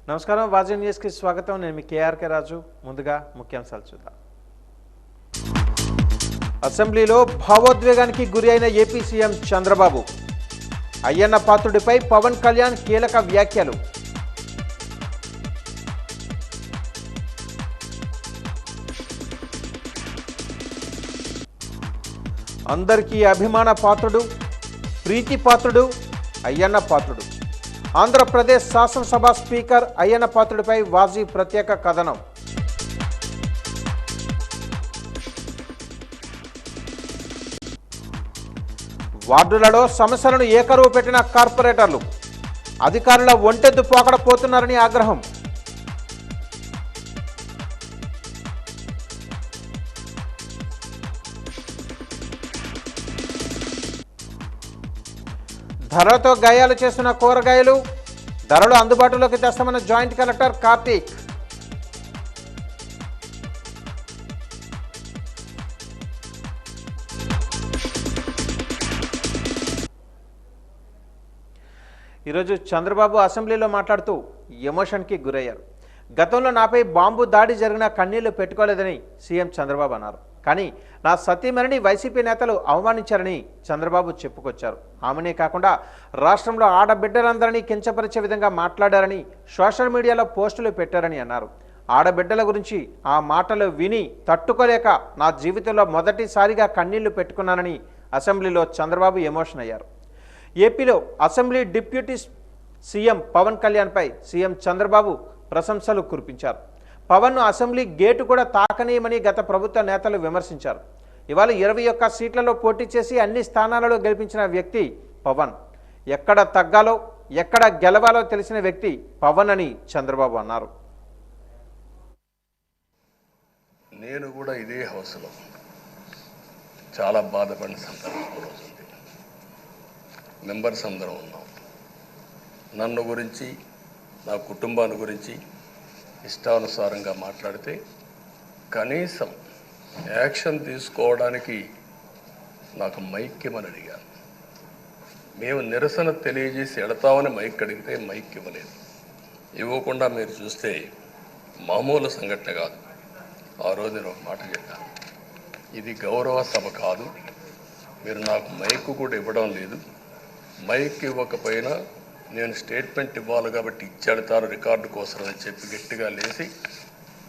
నమస్కారం వాజీ న్యూస్కి స్వాగతం. నేను మీ కేఆర్కే రాజు. ముందుగా ముఖ్యాంశాలు చూద్దాం. అసెంబ్లీలో భావోద్వేగానికి గురి అయిన ఏపీ సీఎం చంద్రబాబు. అయ్యన్న పాత్రుడిపై పవన్ కళ్యాణ్ కీలక వ్యాఖ్యలు. అందరికీ అభిమాన పాత్రుడు, ప్రీతి పాత్రుడు అయ్యన్న పాత్రుడు. ఆంధ్రప్రదేశ్ శాసనసభ స్పీకర్ అయ్యన్న పాత్రుడిపై వాజీ ప్రత్యేక కథనం. వార్డులలో సమస్యలను ఏకరువు పెట్టిన కార్పొరేటర్లు. అధికారుల ఒంటెద్దు పోకడపోతున్నారని ఆగ్రహం. ధరలతో గాయాలు చేస్తున్న కూరగాయలు, ధరలు అందుబాటులోకి తెస్తామన్న జాయింట్ కలెక్టర్ కార్తీక్. ఈరోజు చంద్రబాబు అసెంబ్లీలో మాట్లాడుతూ ఎమోషన్కి గురయ్యారు. గతంలో నాపై బాంబు దాడి జరిగిన కన్నీళ్లు పెట్టుకోలేదని సీఎం చంద్రబాబు అన్నారు. కానీ నా సతీమణిని వైసీపీ నేతలు అవమానించారని చంద్రబాబు చెప్పుకొచ్చారు. ఆమెనే కాకుండా రాష్ట్రంలో ఆడబిడ్డలందరినీ కించపరిచే విధంగా మాట్లాడారని సోషల్ మీడియాలో పోస్టులు పెట్టారని అన్నారు. ఆడబిడ్డల గురించి ఆ మాటలు విని తట్టుకోలేక నా జీవితంలో మొదటిసారిగా కన్నీళ్లు పెట్టుకున్నానని అసెంబ్లీలో చంద్రబాబు ఎమోషన్ అయ్యారు. ఏపీలో అసెంబ్లీ డిప్యూటీ సీఎం పవన్ కళ్యాణ్పై సీఎం చంద్రబాబు ప్రశంసలు కురిపించారు. పవన్ను అసెంబ్లీ గేటు కూడా తాకనీయమని గత ప్రభుత్వ నేతలు విమర్శించారు. ఇవాళ 21 సీట్లలో పోటీ చేసి అన్ని స్థానాలలో గెలిపించిన వ్యక్తి పవన్. ఎక్కడ తగ్గాలో ఎక్కడ గెలవాలో తెలిసిన వ్యక్తి పవన్ అని చంద్రబాబు అన్నారు. నేను కూడా ఇదే హౌస్లో చాలా బాధపడిన సందర్భం రోజు ఉంది. మెంబర్స్ అందరం ఉన్నాం. నన్ను గురించి నా కుటుంబాన్ని గురించి ఇష్టానుసారంగా మాట్లాడితే కనీసం యాక్షన్ తీసుకోవడానికి నాకు మైక్ ఇవ్వమని అడిగాను. మేము నిరసన తెలియజేసి ఎడతామని మైక్ అడిగితే మైక్ ఇవ్వలేదు. ఇవ్వకుండా మీరు చూస్తే మామూలు సంఘటన కాదు. ఆ రోజు నేను ఒక మాట చెప్పాను, ఇది గౌరవ సభ కాదు, మీరు నాకు మైక్ కూడా ఇవ్వడం లేదు. మైక్ ఇవ్వకపోయినా నేను స్టేట్మెంట్ ఇవ్వాలి కాబట్టి ఇచ్చేడతారు రికార్డు కోసం అని చెప్పి గట్టిగా లేచి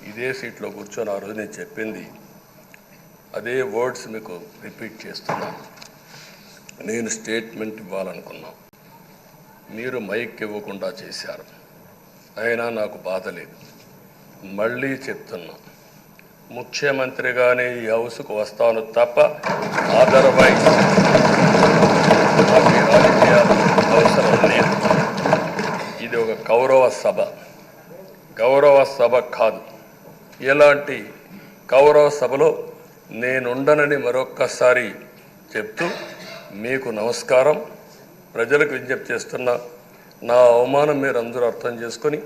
ఇదే సీట్లో కూర్చొని ఆ రోజు నేను చెప్పింది అదే వర్డ్స్ మీకు రిపీట్ చేస్తున్నాను. నేను స్టేట్మెంట్ ఇవ్వాలనుకున్నాను, మీరు మైక్ ఇవ్వకుండా చేశారు. అయినా నాకు బాధ లేదు. మళ్ళీ చెప్తున్నా, ముఖ్యమంత్రిగానే ఈ హౌస్కు వస్తాను తప్ప అదర్వైజ్ రాజకీయాలు అవసరం లేదు. ఇది ఒక గౌరవ సభ కాదు. ఇలాంటి గౌరవ సభలో నేనుండనని మరొక్కసారి చెప్తూ మీకు నమస్కారం. ప్రజలకు విజ్ఞప్తి చేస్తున్నా, నా అవమానం మీరు అందరూ అర్థం చేసుకొని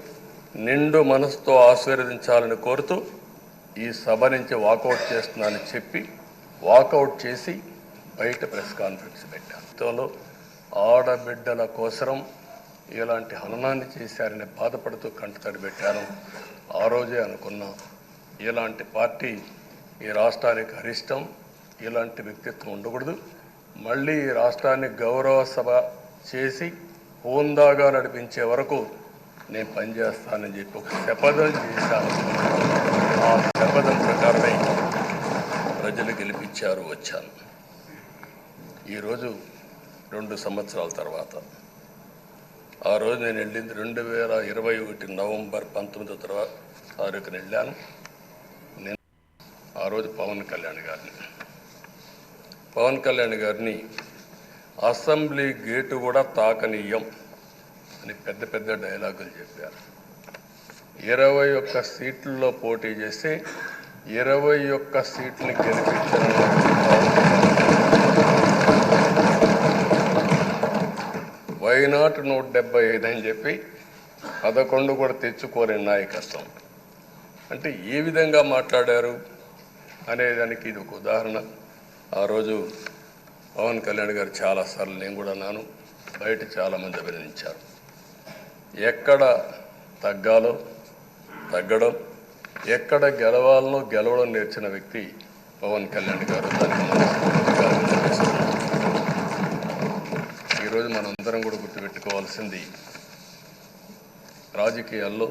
నిండు మనసుతో ఆశీర్వదించాలని కోరుతూ ఈ సభ నుంచి వాకౌట్ చేస్తున్నానని చెప్పి వాకౌట్ చేసి బయట ప్రెస్ కాన్ఫరెన్స్ పెట్టాను. ఆడబిడ్డల కోసం ఇలాంటి హననాన్ని చేశారని బాధపడుతూ కంటతడి పెట్టాను. ఆ రోజే అనుకున్నా, ఇలాంటి పార్టీ ఈ రాష్ట్రానికి అరిష్టం, ఇలాంటి వ్యక్తిత్వం ఉండకూడదు. మళ్ళీ ఈ రాష్ట్రాన్ని గౌరవ సభ చేసి హోందాగా నడిపించే వరకు నేను పనిచేస్తానని చెప్పి ఒక శపథం చేశాను. ఆ శపథం ప్రకారమే ప్రజలు గెలిపించారు, వచ్చాను. ఈరోజు 2 సంవత్సరాల తర్వాత ఆ రోజు నేను వెళ్ళింది 2021 నవంబర్ 19వ తారీఖున వెళ్ళాను. నేను ఆ రోజు పవన్ కళ్యాణ్ గారిని అసెంబ్లీ గేటు కూడా తాకనీయం అని పెద్ద డైలాగులు చెప్పారు. 21 సీట్లలో పోటీ చేస్తే 21 సీట్ని గెలిపించిన వైనాట్ 175 అని చెప్పి 11 కూడా తెచ్చుకోలేని నాయకత్వం. అంటే ఏ విధంగా మాట్లాడారు అనేదానికి ఇది ఒక ఉదాహరణ. ఆ రోజు పవన్ కళ్యాణ్ గారు చాలాసార్లు, నేను కూడా నాను బయట చాలామంది అభినందించారు. ఎక్కడ తగ్గాలో తగ్గడం, ఎక్కడ గెలవాలనో గెలవడం నేర్చిన వ్యక్తి పవన్ కళ్యాణ్ గారు. దానికి మనస్ఫూర్తిగా అభినందిస్తున్నాను. ఈరోజు మనందరం కూడా గుర్తుపెట్టుకోవాల్సింది, రాజకీయాల్లో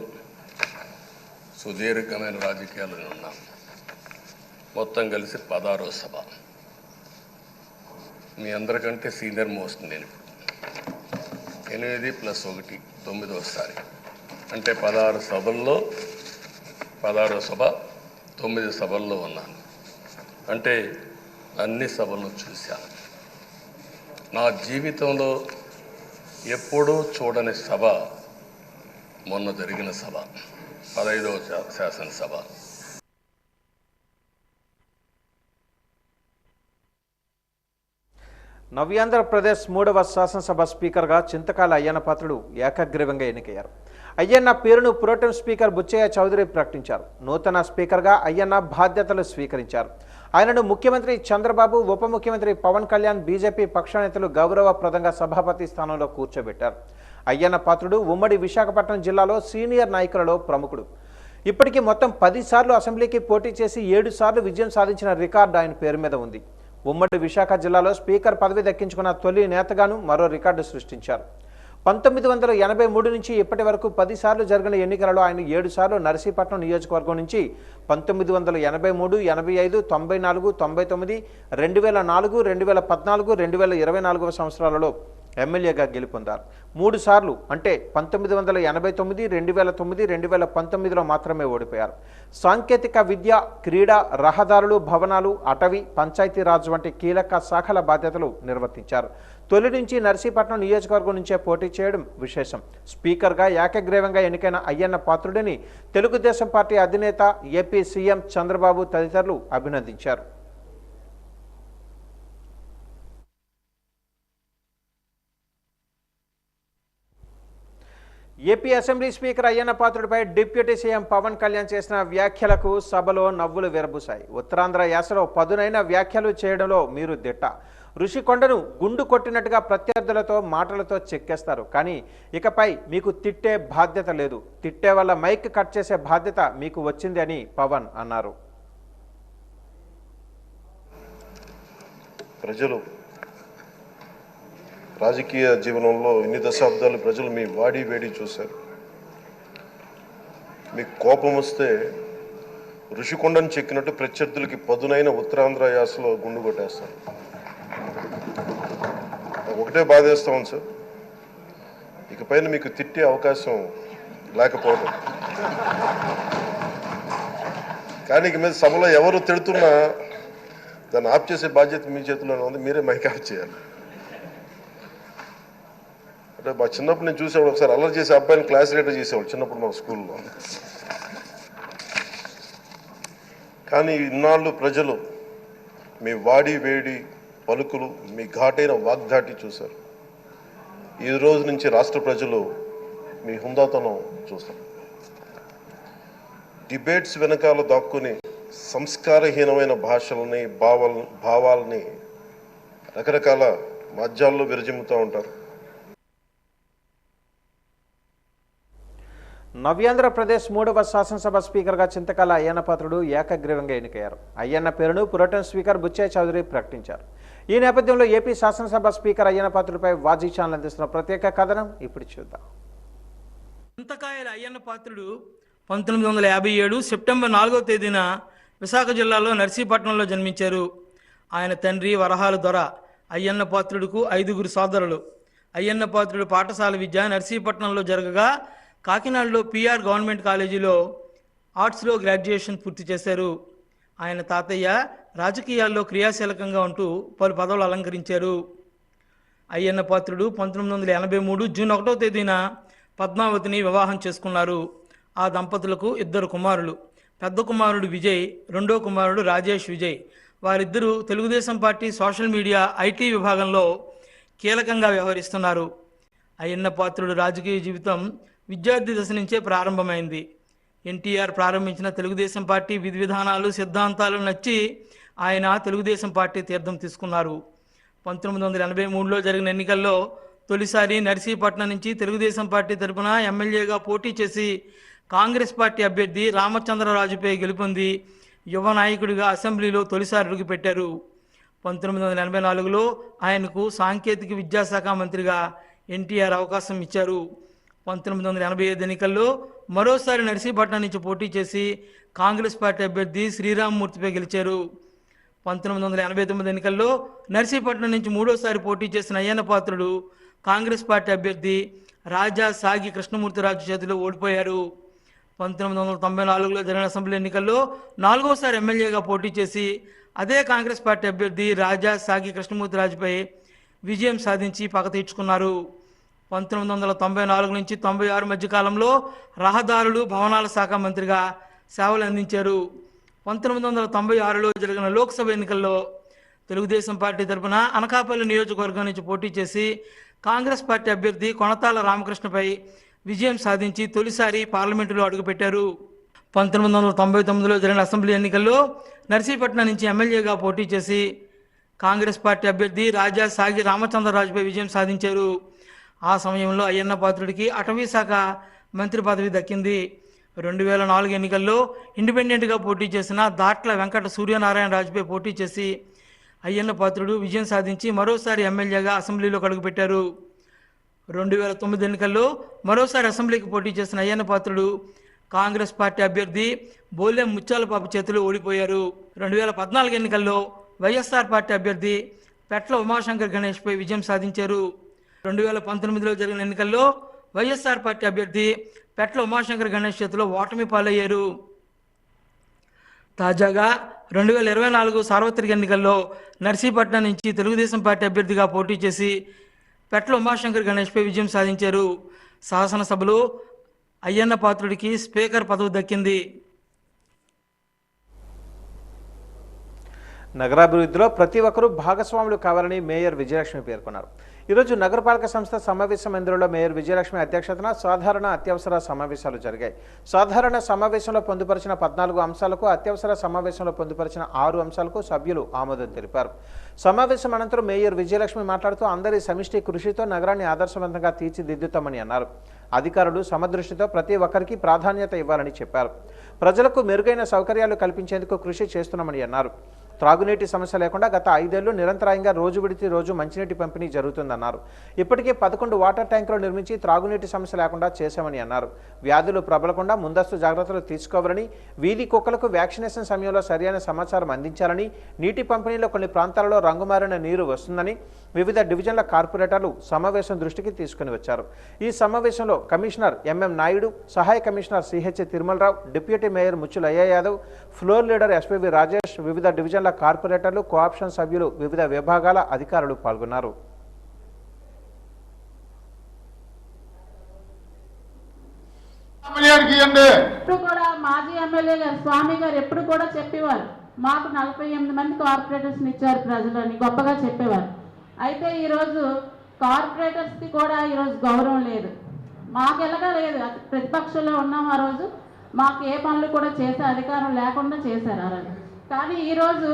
సుదీర్ఘమైన రాజకీయాల్లో ఉన్నాం. మొత్తం కలిసి 16వ సభ. మీ అందరికంటే సీనియర్ మోస్ట్ నేను. 8 + 1 9వసారి, అంటే 16 సభల్లో 16వ సభ 9 సభల్లో ఉన్నాను. అంటే అన్ని సభలను చూశాను. నా జీవితంలో ఎప్పుడూ చూడని సభ మొన్న జరిగిన సభ, 15వ శాసనసభ. నవ్యాంధ్రప్రదేశ్ 3వ శాసనసభ స్పీకర్గా చింతకాయల అయ్యన్న పాత్రుడు ఏకగ్రీవంగా ఎన్నికయ్యారు. అయ్యన్న పేరును ప్రోటెం స్పీకర్ బుచ్చయ్య చౌదరి ప్రకటించారు. నూతన స్పీకర్గా అయ్యన్న బాధ్యతలు స్వీకరించారు. ఆయనను ముఖ్యమంత్రి చంద్రబాబు, ఉప ముఖ్యమంత్రి పవన్ కళ్యాణ్, బీజేపీ పక్ష నేతలు గౌరవప్రదంగా సభాపతి స్థానంలో కూర్చోబెట్టారు. అయ్యన్న పాత్రుడు ఉమ్మడి విశాఖపట్నం జిల్లాలో సీనియర్ నాయకులలో ప్రముఖుడు. ఇప్పటికీ మొత్తం 10 సార్లు అసెంబ్లీకి పోటీ చేసి 7 సార్లు విజయం సాధించిన రికార్డు ఆయన పేరు మీద ఉంది. ఉమ్మడి విశాఖ జిల్లాలో స్పీకర్ పదవి దక్కించుకున్న తొలి నేతగాను మరో రికార్డు సృష్టించారు. 1983 నుంచి ఇప్పటి వరకు 10 సార్లు జరిగిన ఎన్నికలలో ఆయన 7 సార్లు నర్సీపట్నం నియోజకవర్గం నుంచి 1983, 85, 94, 99, 2004, 2014, 2024 సంవత్సరాలలో ఎమ్మెల్యేగా గెలుపొందారు. 3 సార్లు అంటే 1989, 2009, 2019లో మాత్రమే ఓడిపోయారు. సాంకేతిక విద్య, క్రీడ, రహదారులు, భవనాలు, అటవీ, పంచాయతీరాజ్ వంటి కీలక శాఖల బాధ్యతలు నిర్వర్తించారు. తొలి నుంచి నర్సీపట్నం నియోజకవర్గం నుంచే పోటీ చేయడం విశేషం. స్పీకర్గా ఏకగ్రీవంగా ఎన్నికైన అయ్యన్న పాత్రుడిని తెలుగుదేశం పార్టీ అధినేత, ఏపీ సీఎం చంద్రబాబు తదితరులు అభినందించారు. ఏపీ అసెంబ్లీ స్పీకర్ అయ్యన్న పాత్రుడిపై డిప్యూటీ సీఎం పవన్ కళ్యాణ్ చేసిన వ్యాఖ్యలకు సభలో నవ్వులు విరబూశాయి. ఉత్తరాంధ్ర యాసలో పదునైన వ్యాఖ్యలు చేయడంలో మీరు దిట్ట. ఋషికొండను గుండు కొట్టినట్టుగా ప్రత్యర్థులతో మాటలతో చెక్కేస్తారు, కానీ ఇకపై మీకు తిట్టే బాధ్యత లేదు. తిట్టే వల్ల మైక్ కట్ చేసే బాధ్యత మీకు వచ్చింది అని పవన్ అన్నారు. ప్రజలు రాజకీయ జీవనంలో ఇన్ని దశాబ్దాలు ప్రజలు మీ వాడి వేడి చూశారు. మీకు కోపం వస్తే ఋషికొండను చెక్కినట్టు ప్రత్యర్థులకి పదునైన ఉత్తరాంధ్ర యాసలో గుండు కొట్టేస్తారు. ఒకటే బాధేస్తాం సార్, ఇకపైన మీకు తిట్టే అవకాశం లేకపోవడం. కానీ ఇక మీద సభలో ఎవరు తిడుతున్నా దాన్ని ఆఫ్ చేసే బాధ్యత మీ చేతిలోనే ఉంది. మీరే మైక్ ఆఫ్ చేయాలి. అంటే మా చిన్నప్పుడు నేను చూసేవాడు, ఒకసారి అల్లరి చేసే అబ్బాయిని క్లాస్ లీడర్ చేసేవాడు చిన్నప్పుడు మా స్కూల్లో. కానీ ఇన్నాళ్ళు ప్రజలు మీ వాడి వేడి పలుకులు, మీ ఘాటైన వాగ్దాటి చూశారు. ఈ రోజు నుంచి రాష్ట్ర ప్రజలు మీ హుందాతనం చూస్తారు. డిబేట్స్ వెనకాల దాక్కుని సంస్కారహీనమైన భాషలని, భావాలని రకరకాల మాధ్యాల్లో విరజిమ్ముతూ ఉంటారు. నవ్యాంధ్రప్రదేశ్ 3వ శాసనసభ స్పీకర్గా చింతకాయల అయ్యన్న పాత్రుడు ఏకగ్రీవంగా ఎన్నికయ్యారు. అయ్యన్న పేరును ప్రోటెం స్పీకర్ బుచ్చయ్య చౌదరి ప్రకటించారు. ఈ నేపథ్యంలో ఏపీ శాసనసభ స్పీకర్ అయ్యన్న పాత్రుడిపై వాజీ ఛానల్ అందిస్తున్న ప్రత్యేక కథనం ఇప్పుడు చూద్దాం. చింతకాయల అయ్యన్న పాత్రుడు 1957 సెప్టెంబర్ 4వ తేదీన విశాఖ జిల్లాలో నర్సీపట్నంలో జన్మించారు. ఆయన తండ్రి వరహాల దొర. అయ్యన్న పాత్రుడుకు 5గురు సోదరులు. అయ్యన్న పాత్రుడు పాఠశాల విద్య నర్సీపట్నంలో జరగగా కాకినాడలో పిఆర్ గవర్నమెంట్ కాలేజీలో ఆర్ట్స్లో గ్రాడ్యుయేషన్ పూర్తి చేశారు. ఆయన తాతయ్య రాజకీయాల్లో క్రియాశీలకంగా ఉంటూ పలు పదవులు అలంకరించారు. అయ్యన్న పాత్రుడు 1983 జూన్ 1వ తేదీన పద్మావతిని వివాహం చేసుకున్నారు. ఆ దంపతులకు 2 కుమారులు. పెద్ద కుమారుడు విజయ్, రెండో కుమారుడు రాజేష్ విజయ్. వారిద్దరూ Telugu Desam party social media, IT విభాగంలో కీలకంగా వ్యవహరిస్తున్నారు. అయ్యన్న పాత్రుడు రాజకీయ జీవితం విద్యార్థి దశ నుంచే ప్రారంభమైంది. ఎన్టీఆర్ ప్రారంభించిన తెలుగుదేశం పార్టీ విధి విధానాలు, సిద్ధాంతాలు నచ్చి ఆయన తెలుగుదేశం పార్టీ తీర్థం తీసుకున్నారు. 1983లో జరిగిన ఎన్నికల్లో తొలిసారి నర్సీపట్నం నుంచి తెలుగుదేశం పార్టీ తరపున ఎమ్మెల్యేగా పోటీ చేసి కాంగ్రెస్ పార్టీ అభ్యర్థి రామచంద్రరాజుపై గెలుపొంది యువ నాయకుడిగా అసెంబ్లీలో తొలిసారి అడుగుపెట్టారు. 1984లో ఆయనకు సాంకేతిక విద్యాశాఖ మంత్రిగా ఎన్టీఆర్ అవకాశం ఇచ్చారు. 1985 ఎన్నికల్లో మరోసారి నర్సీపట్నం నుంచి పోటీ చేసి కాంగ్రెస్ పార్టీ అభ్యర్థి శ్రీరామ్మూర్తిపై గెలిచారు. 1989 ఎన్నికల్లో నర్సీపట్నం నుంచి మూడోసారి పోటీ చేసిన అయ్యన్న పాత్రుడు కాంగ్రెస్ పార్టీ అభ్యర్థి రాజా సాగి కృష్ణమూర్తిరాజు చేతిలో ఓడిపోయారు. 1994లో జరిగిన అసెంబ్లీ ఎన్నికల్లో నాలుగోసారి ఎమ్మెల్యేగా పోటీ చేసి అదే కాంగ్రెస్ పార్టీ అభ్యర్థి రాజా సాగి కృష్ణమూర్తిరాజుపై విజయం సాధించి పగ తీర్చుకున్నారు. 1994 నుంచి 96 మధ్య కాలంలో రహదారులు భవనాల శాఖ మంత్రిగా సేవలు అందించారు. 1996లో జరిగిన లోక్సభ ఎన్నికల్లో తెలుగుదేశం పార్టీ తరఫున అనకాపల్లి నియోజకవర్గం నుంచి పోటీ చేసి కాంగ్రెస్ పార్టీ అభ్యర్థి కొనతాల రామకృష్ణపై విజయం సాధించి తొలిసారి పార్లమెంటులో అడుగుపెట్టారు. 1999లో జరిగిన అసెంబ్లీ ఎన్నికల్లో నర్సీపట్నం నుంచి ఎమ్మెల్యేగా పోటీ చేసి కాంగ్రెస్ పార్టీ అభ్యర్థి రాజా సాగి రామచంద్రరాజుపై విజయం సాధించారు. ఆ సమయంలో అయ్యన్న పాత్రుడికి అటవీ శాఖ మంత్రి పదవి దక్కింది. 2004 ఎన్నికల్లో ఇండిపెండెంట్గా పోటీ చేసిన దాట్ల వెంకట సూర్యనారాయణ రాజుపై పోటీ చేసి అయ్యన్న పాత్రుడు విజయం సాధించి మరోసారి ఎమ్మెల్యేగా అసెంబ్లీలోకి అడుగుపెట్టారు. 2009 ఎన్నికల్లో మరోసారి అసెంబ్లీకి పోటీ చేసిన అయ్యన్న పాత్రుడు కాంగ్రెస్ పార్టీ అభ్యర్థి బోలెం ముత్యాలపాపు చేతిలో ఓడిపోయారు. 2014 ఎన్నికల్లో వైఎస్ఆర్ పార్టీ అభ్యర్థి పెట్ల ఉమాశంకర్ గణేష్పై విజయం సాధించారు. 2019లో జరిగిన ఎన్నికల్లో వైఎస్ఆర్ పార్టీ అభ్యర్థి పెట్ల ఉమాశంకర్ గణేష్ చేతిలో ఓటమి పాలయ్యారు. తాజాగా 2024 సార్వత్రిక ఎన్నికల్లో నర్సీపట్నం నుంచి తెలుగుదేశం పార్టీ అభ్యర్థిగా పోటీ చేసి పెట్ల ఉమాశంకర్ గణేష్పై విజయం సాధించారు. శాసనసభలో అయ్యన్న పాత్రుడికి స్పీకర్ పదవి దక్కింది. నగరాభివృద్ధిలో ప్రతి ఒక్కరూ భాగస్వాములు కావాలని మేయర్ విజయలక్ష్మి పేర్కొన్నారు. ఈరోజు నగరపాలక సంస్థ సమావేశ మందిరంలో మేయర్ విజయలక్ష్మి అధ్యక్షతన సాధారణ అత్యవసర సమావేశాలు జరిగాయి. సాధారణ సమావేశంలో పొందుపరిచిన 14 అంశాలకు, అత్యవసర సమావేశంలో పొందుపరిచిన 6 అంశాలకు సభ్యులు ఆమోదం తెలిపారు. సమావేశం అనంతరం మేయర్ విజయలక్ష్మి మాట్లాడుతూ అందరి సమిష్టి కృషితో నగరాన్ని ఆదర్శవంతంగా తీర్చిదిద్దుతామని అన్నారు. అధికారులు సమదృష్టితో ప్రతి ఒక్కరికి ప్రాధాన్యత ఇవ్వాలని చెప్పారు. ప్రజలకు మెరుగైన సౌకర్యాలు కల్పించేందుకు కృషి చేస్తున్నామని అన్నారు. త్రాగునీటి సమస్య లేకుండా గత 5 ఏళ్లు నిరంతరాయంగా రోజు విడిచి రోజు మంచినీటి పంపిణీ జరుగుతుందన్నారు. ఇప్పటికే 11 వాటర్ ట్యాంకులు నిర్మించి త్రాగునీటి సమస్య లేకుండా చేశామని అన్నారు. వ్యాధులు ప్రబలకుండా ముందస్తు జాగ్రత్తలు తీసుకోవాలని, వీధి కుక్కలకు వ్యాక్సినేషన్ సమయంలో సరైన సమాచారం అందించాలని, నీటి పంపిణీలో కొన్ని ప్రాంతాలలో రంగుమారిన నీరు వస్తుందని వివిధ డివిజన్ల కార్పొరేటర్లు సమావేశం దృష్టికి తీసుకుని వచ్చారు. ఈ సమావేశంలో కమిషనర్ ఎంఎం నాయుడు, సహాయ commissioner CH Tirumala Rao, deputy mayor Muchchula Ayya Yadav, floor leader SPV Rajesh, వివిధ డివిజన్ల కార్పొరేటర్లు, కోఆప్షన్ సభ్యులు, వివిధ విభాగాల అధికారులు పాల్గొన్నారు. ఎప్పుడు కూడా మాజీ ఎమ్మెల్యే గారు స్వామి గారు ఎప్పుడు కూడా చెప్పేవారు, మాకు 48 మంది కార్పొరేటర్స్ ఇచ్చారు ప్రజలని గొప్పగా చెప్పేవారు. అయితే ఈరోజు కార్పొరేటర్స్కి కూడా ఈరోజు గౌరవం లేదు. మాకు ఎలాగా లేదు, ప్రతిపక్షంలో ఉన్నాం. ఆ రోజు మాకు ఏ పనులు కూడా చేసే అధికారం లేకుండా చేశారు ఆ రోజు. కానీ ఈరోజు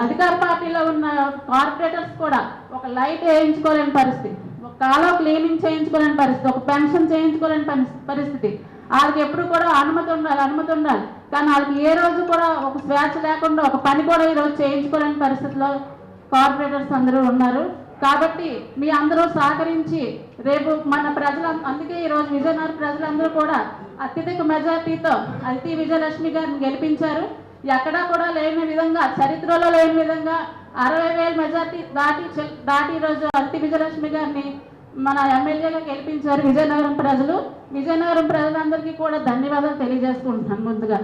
అధికార పార్టీలో ఉన్న కార్పొరేటర్స్ కూడా ఒక లైట్ వేయించుకోలేని పరిస్థితి, ఒక కాలో క్లీనింగ్ చేయించుకోలేని పరిస్థితి, ఒక పెన్షన్ చేయించుకోలేని పరిస్థితి. వాళ్ళకి ఎప్పుడు కూడా అనుమతి ఉండాలి. కానీ వాళ్ళకి ఏ రోజు కూడా ఒక స్వేచ్ఛ లేకుండా ఒక పని కూడా ఈరోజు చేయించుకోలేని పరిస్థితిలో కార్పొరేటర్స్ అందరూ ఉన్నారు. కాబట్టి మీ అందరూ సహకరించి రేపు మన అందుకే ఈరోజు విజయనగరం ప్రజలందరూ కూడా అత్యధిక మెజార్టీతో అతి విజయలక్ష్మి గారిని గెలిపించారు. ఎక్కడా కూడా లేని విధంగా, చరిత్రలో లేని విధంగా 60,000 మెజార్టీ దాటి ఈరోజు అతి విజయలక్ష్మి గారిని మన ఎమ్మెల్యేగా గెలిపించారు విజయనగరం ప్రజలు. విజయనగరం ప్రజలందరికీ కూడా ధన్యవాదాలు తెలియజేసుకుంటున్నాను ముందుగా.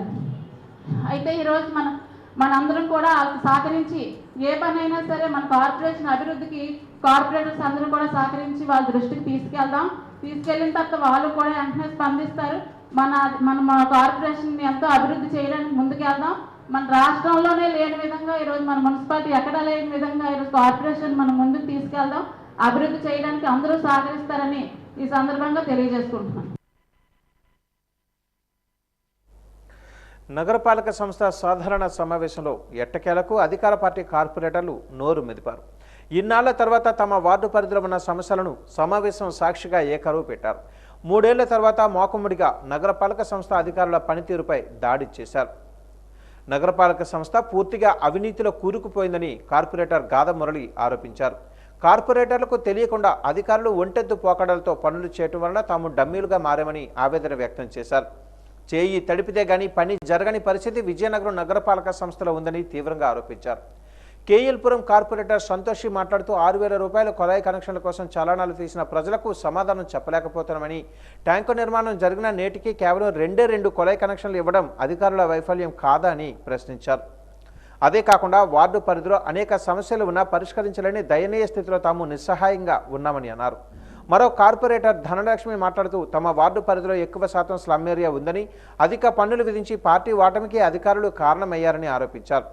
అయితే ఈరోజు మనందరం కూడా సహకరించి ఏ పనైనా సరే మన కార్పొరేషన్ అభివృద్ధికి కార్పొరేటర్స్ అందరూ కూడా సహకరించి వాళ్ళ దృష్టికి తీసుకెళ్ళిన తర్వాత వాళ్ళు కూడా వెంటనే స్పందిస్తారు. మన కార్పొరేషన్ ఎంతో అభివృద్ధి చేయడానికి ముందుకెళ్దాం. మన రాష్ట్రంలోనే లేని విధంగా ఈరోజు మన మున్సిపాలిటీ ఎక్కడా లేని విధంగా ఈరోజు కార్పొరేషన్ మనం ముందుకు తీసుకెళ్దాం. అభివృద్ధి చేయడానికి అందరూ సహకరిస్తారని ఈ సందర్భంగా తెలియజేసుకుంటున్నాను. నగరపాలక సంస్థ సాధారణ సమావేశంలో ఎట్టకేలకు అధికార పార్టీ కార్పొరేటర్లు నోరు మెదిపారు. ఇన్నాళ్ల తర్వాత తమ వార్డు పరిధిలో ఉన్న సమస్యలను సమావేశం సాక్షిగా ఏకరువు పెట్టారు. 3 ఏళ్ల తర్వాత మోకముడిగా నగరపాలక సంస్థ అధికారుల పనితీరుపై దాడి చేశారు. నగరపాలక సంస్థ పూర్తిగా అవినీతిలో కూరుకుపోయిందని కార్పొరేటర్ గాద మురళి ఆరోపించారు. కార్పొరేటర్లకు తెలియకుండా అధికారులు ఒంటెద్దు పోకడలతో పనులు చేయటం వలన తాము డమ్మీలుగా మారామని ఆవేదన వ్యక్తం చేశారు. చేయి తడిపితే గానీ పని జరగని పరిస్థితి విజయనగరం నగరపాలక సంస్థలో ఉందని తీవ్రంగా ఆరోపించారు. కేఎల్పురం కార్పొరేటర్ సంతోషి మాట్లాడుతూ 6,000 రూపాయల కొలాయి కనెక్షన్ల కోసం చలానాలు తీసిన ప్రజలకు సమాధానం చెప్పలేకపోతున్నామని, ట్యాంకు నిర్మాణం జరిగిన నేటికి కేవలం 2 కొలాయి కనెక్షన్లు ఇవ్వడం అధికారుల వైఫల్యం కాదా అని ప్రశ్నించారు. అదే కాకుండా వార్డు పరిధిలో అనేక సమస్యలు ఉన్నా పరిష్కరించలేని దయనీయ స్థితిలో తాము నిస్సహాయంగా ఉన్నామని అన్నారు. మరో కార్పొరేటర్ ధనలక్ష్మి మాట్లాడుతూ తమ వార్డు పరిధిలో ఎక్కువ శాతం స్లమ్ ఏరియా ఉందని, అధిక పన్నులు విధించి పార్టీ ఓటమికి అధికారులు కారణమయ్యారని ఆరోపించారు.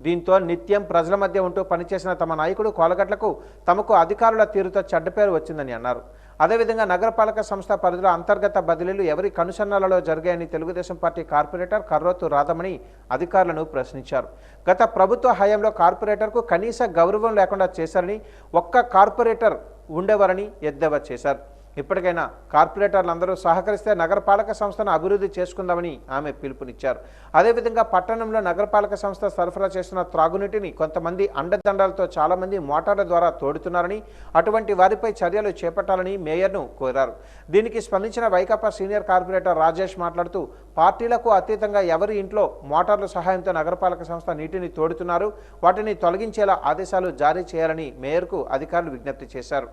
దీంతో నిత్యం ప్రజల మధ్య ఉంటూ పనిచేసిన తమ నాయకుడు కోలగట్లకు తమకు అధికారుల తీరుతో చెడ్డ పేరు వచ్చిందని అన్నారు. అదేవిధంగా నగరపాలక సంస్థ పరిధిలో అంతర్గత బదిలీలు ఎవరి కనుసన్నలలో జరిగాయని తెలుగుదేశం పార్టీ కార్పొరేటర్ కర్రోతు రాధమణి అధికారులను ప్రశ్నించారు. గత ప్రభుత్వ హయాంలో కార్పొరేటర్కు కనీస గౌరవం లేకుండా చేశారని, ఒక్క కార్పొరేటర్ ఉండేవారని ఎద్దేవా చేశారు. ఇప్పటికైనా కార్పొరేటర్లందరూ సహకరిస్తే నగరపాలక సంస్థను అభివృద్ధి చేసుకుందామని ఆమె పిలుపునిచ్చారు. అదేవిధంగా పట్టణంలో నగరపాలక సంస్థ సరఫరా చేస్తున్న త్రాగునీటిని కొంతమంది అండదండాలతో చాలామంది మోటార్ల ద్వారా తోడుతున్నారని, అటువంటి వారిపై చర్యలు చేపట్టాలని మేయర్ను కోరారు. దీనికి స్పందించిన వైకాపా సీనియర్ కార్పొరేటర్ రాజేష్ మాట్లాడుతూ పార్టీలకు అతీతంగా ఎవరి ఇంట్లో మోటార్ల సహాయంతో నగరపాలక సంస్థ నీటిని తోడుతున్నారు, వాటిని తొలగించేలా ఆదేశాలు జారీ చేయాలని మేయర్కు అధికారులు విజ్ఞప్తి చేశారు.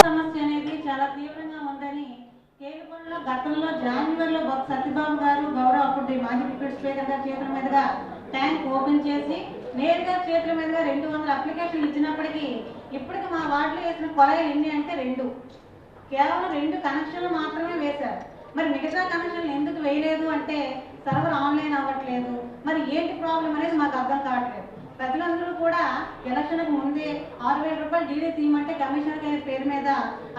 సమస్య అనేది చాలా తీవ్రంగా ఉందని కేవలంలో గతంలో జనవరిలో సత్యబాబు గారు గౌరవ అప్పుడు మాజీ డిప్యూటీ స్పీకర్ గారి చేతుల మీదుగా ట్యాంక్ ఓపెన్ చేసి నేరుగా చేతుల మీదుగా 200 అప్లికేషన్లు ఇచ్చినప్పటికీ ఇప్పటికి మా వార్డులో వేసిన కొలాయిలు ఎన్ని అంటే 2, కేవలం 2 కనెక్షన్లు మాత్రమే వేశారు. మరి మిగతా కనెక్షన్లు ఎందుకు వేయలేదు అంటే సర్వర్ ఆన్లైన్ అవ్వట్లేదు. మరి ఏంటి ప్రాబ్లం అనేది మాకు అర్థం కావట్లేదు. ప్రజలందరూ కూడా ఎలక్షన్కు ముందే 6,000 రూపాయలు డీడీ తీయమంటే కమిషనర్ గారి పేరు మీద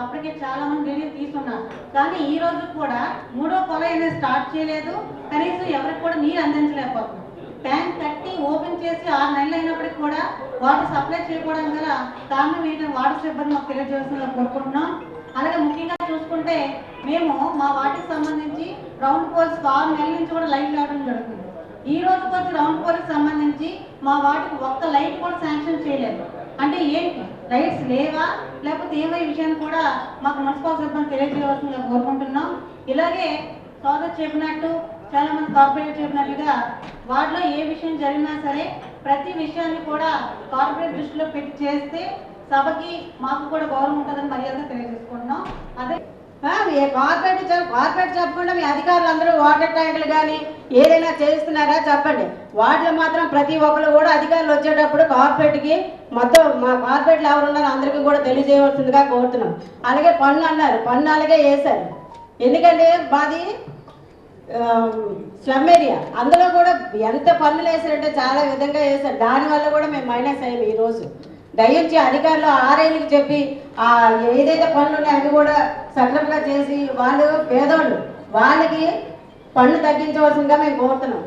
అప్పటికే చాలా మంది డీడీ తీసుకున్నారు. కానీ ఈ రోజు కూడా 3వ కొలాయి అనేది స్టార్ట్ చేయలేదు. కనీసం ఎవరికి కూడా నీరు అందించలేకపోతున్నాం. ట్యాంక్ కట్టి ఓపెన్ చేసి 6 నెలలు అయినప్పటికీ కూడా వాటర్ సప్లై చేయకపోవడం గల కారణం ఏంటంటే వాటర్ సిబ్బంది మాకు తెలియజేస్తుందని కోరుకుంటున్నాం. అలాగే ముఖ్యంగా చూసుకుంటే మేము మా వాటికి సంబంధించి రౌండ్ పోల్స్ 6 నెలల నుంచి కూడా లైట్ రావడం జరుగుతుంది. ఈ రోజు వచ్చి రౌండ్ పోల్కి సంబంధించి మా వాటికి ఒక్క లైట్ కూడా శాంక్షన్ చేయలేదు. అంటే ఏంటి, లైట్స్ లేవా లేకపోతే ఏమై విషయాన్ని కూడా మాకు మున్సిపల్ సిబ్బంది తెలియజేయవలసిందిగా కోరుకుంటున్నాం. ఇలాగే సోదరు చెప్పినట్టు చాలా మంది కార్పొరేట్ చెప్పినట్టుగా వాటిలో ఏ విషయం జరిగినా సరే ప్రతి విషయాన్ని కూడా కార్పొరేట్ దృష్టిలో పెట్టి చేస్తే సభకి మాకు కూడా గౌరవం ఉంటుందని మర్యాద తెలియజేసుకుంటున్నాం. అదే కార్పొరేట్ చెప్పకుండా మీ అధికారులు అందరూ వాటర్ ట్యాంకులు కానీ ఏదైనా చేస్తున్నారా చెప్పండి. వాటిలో మాత్రం ప్రతి ఒక్కరు కూడా అధికారులు వచ్చేటప్పుడు కార్పొరేట్కి మొత్తం మా కార్పొరేట్లు ఎవరు ఉన్నారో అందరికీ కూడా తెలియజేయవలసిందిగా కోరుతున్నాం. అలాగే పన్ను అన్నారు, పన్ను అలాగే వేశారు. ఎందుకంటే మాది స్లమ్ ఏరియా, అందులో కూడా ఎంత పన్నులు వేశారంటే చాలా విధంగా వేశారు. దానివల్ల కూడా మేము మైనస్ అయ్యాము. ఈరోజు దయించి అధికారులు ఆర్ఐలకు చెప్పి ఏదైతే పనులు ఉన్నాయో అవి కూడా సక్రమంగా చేసి వాళ్ళు పేదోళ్ళు వాళ్ళకి పన్ను తగ్గించవలసిందిగా మేము కోరుతున్నాం.